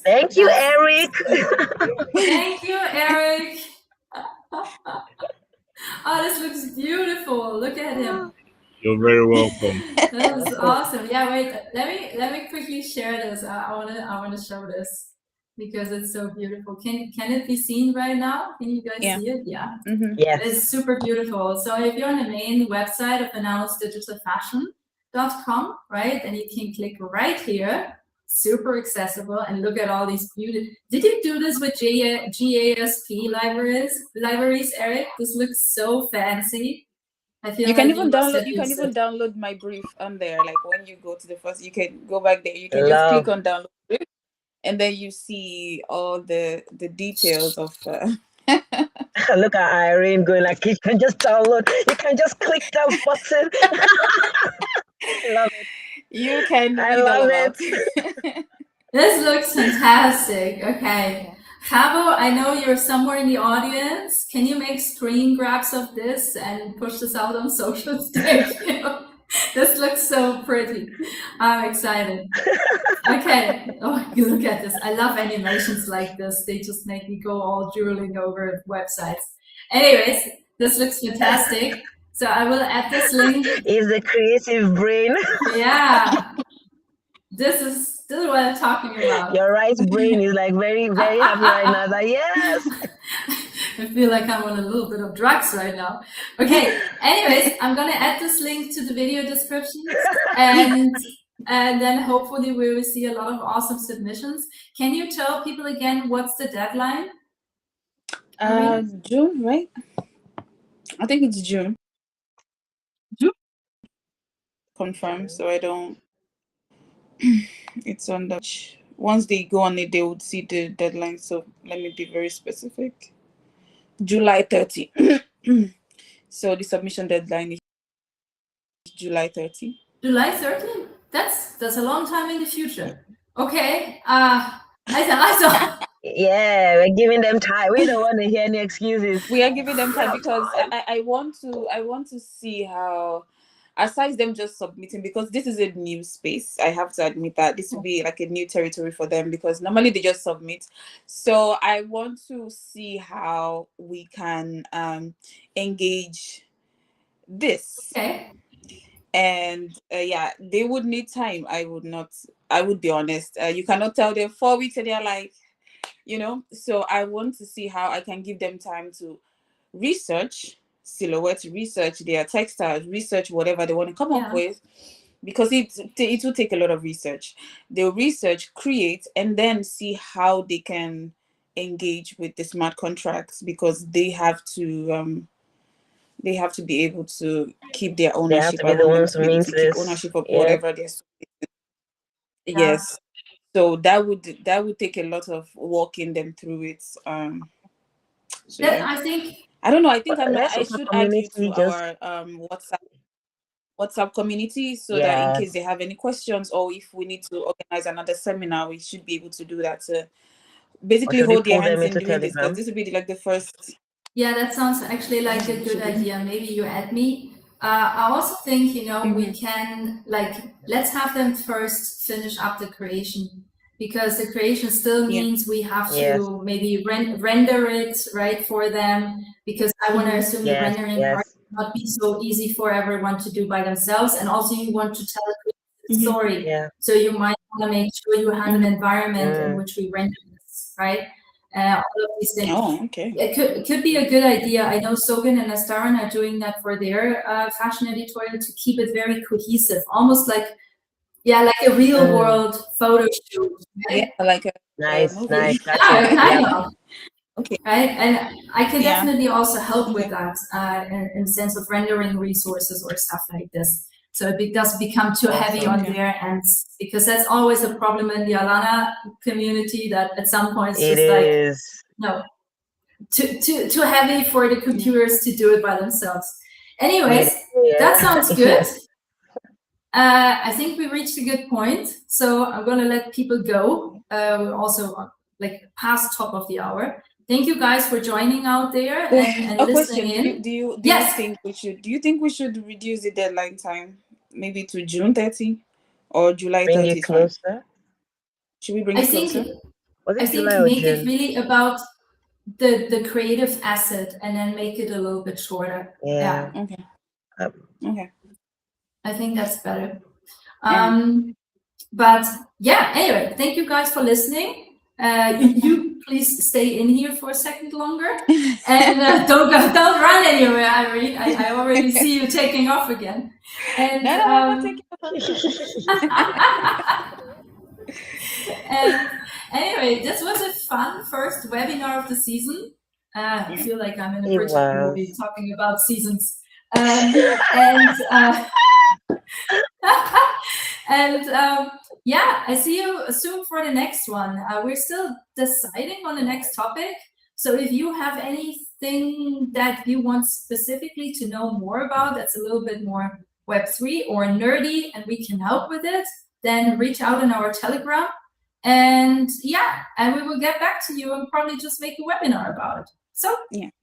Thank you, Eric. Thank you, Eric. This looks beautiful. Look at him. You're very welcome. That was awesome. Yeah, wait. Let me quickly share this. I wanna show this because it's so beautiful. Can it be seen right now? Can you guys see it? Yeah. Yes. It's super beautiful. So if you're on the main website of AnnounceDigitalFashion.com, right, then you can click right here. Super accessible, and look at all these beautiful. Did you do this with GASP libraries, Eric? This looks so fancy. I feel you can even download. You can even download my brief on there. Like when you go to the first, you can go back there. You can just click on download brief, and then you see all the details of. Look at Irene going like, you can just download. You can just click that button. I love it. You can. I love it. This looks fantastic. Okay. Chavo, I know you're somewhere in the audience. Can you make screen grabs of this and push this out on socials? This looks so pretty. I'm excited. Okay. Oh, look at this. I love animations like this. They just make me go all drooling over websites. Anyways, this looks fantastic. So I will add this link. It's a creative brain. Yeah. This is what I'm talking about. Your right brain is like very, very happy right now. Like, yes. I feel like I'm on a little bit of drugs right now. Okay. Anyways, I'm gonna add this link to the video description, and then hopefully we will see a lot of awesome submissions. Can you tell people again what's the deadline? June, right? I think it's June. Confirm, so I don't. It's on the once they go on it, they would see the deadline. So let me be very specific. July 30. So the submission deadline is July 30. July 13th? That's a long time in the future. Okay. I Yeah, we're giving them time. We don't want to hear any excuses. We are giving them time because I want to see how, aside them just submitting, because this is a new space. I have to admit that this will be like a new territory for them, because normally they just submit. So I want to see how we can engage this. Okay. And yeah, they would need time. I would be honest. You cannot tell them 4 weeks and they're like, so I want to see how I can give them time to research silhouettes, research their textiles, research whatever they want to come up with, because it will take a lot of research. They'll research, create, and then see how they can engage with the smart contracts, because they have to be able to keep their ownership. They have to be the ones who means keep this. ownership of whatever they're. Yes. So that would take a lot of walking them through it. So I think, I don't know. I think I should add you to our WhatsApp community, so that in case they have any questions, or if we need to organize another seminar, we should be able to do that to basically hold their hands in doing this, because this will be like the first. Yeah, that sounds actually like a good idea. Maybe you add me. I also think, we can, let's have them first finish up the creation, because the creation still means we have to maybe render it, right, for them, because I want to assume the rendering part will not be so easy for everyone to do by themselves. And also you want to tell a story. So you might want to make sure you have an environment in which we render this, right? All of these things. Oh, okay. It could be a good idea. I know Sogan and Astaran are doing that for their fashion editorial, to keep it very cohesive, almost like a real world photo shoot. Right? Yeah, like a nice. Kind of. Okay. Right, and I can definitely also help with that in the sense of rendering resources or stuff like this. So it does become too heavy on their ends, because that's always a problem in the Alana community, that at some point it's too heavy for the computers to do it by themselves. Anyways, that sounds good. I think we reached a good point, so I'm gonna let people go. We're also past top of the hour. Thank you guys for joining out there and listening in. Do you think we should reduce the deadline time, maybe to June 30 or July 30? Bring it closer. Should we bring it closer? I think make it really about the creative asset, and then make it a little bit shorter. Yeah. Okay. Okay. I think that's better. But yeah, anyway, thank you guys for listening. You please stay in here for a second longer, and don't run anywhere, Irene. I already see you taking off again. And I'm not taking off. And anyway, this was a fun first webinar of the season. I feel like I'm in a Bridget movie talking about seasons. Yeah, I see you soon for the next one. We're still deciding on the next topic. So if you have anything that you want specifically to know more about, that's a little bit more Web3 or nerdy, and we can help with it, then reach out in our Telegram. And yeah, and we will get back to you and probably just make a webinar about it. So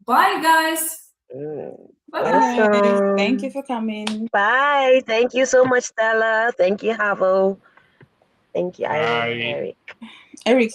bye, guys. Bye. Awesome. Thank you for coming. Bye. Thank you so much, Stella. Thank you, Havo. Thank you, Eric. Eric.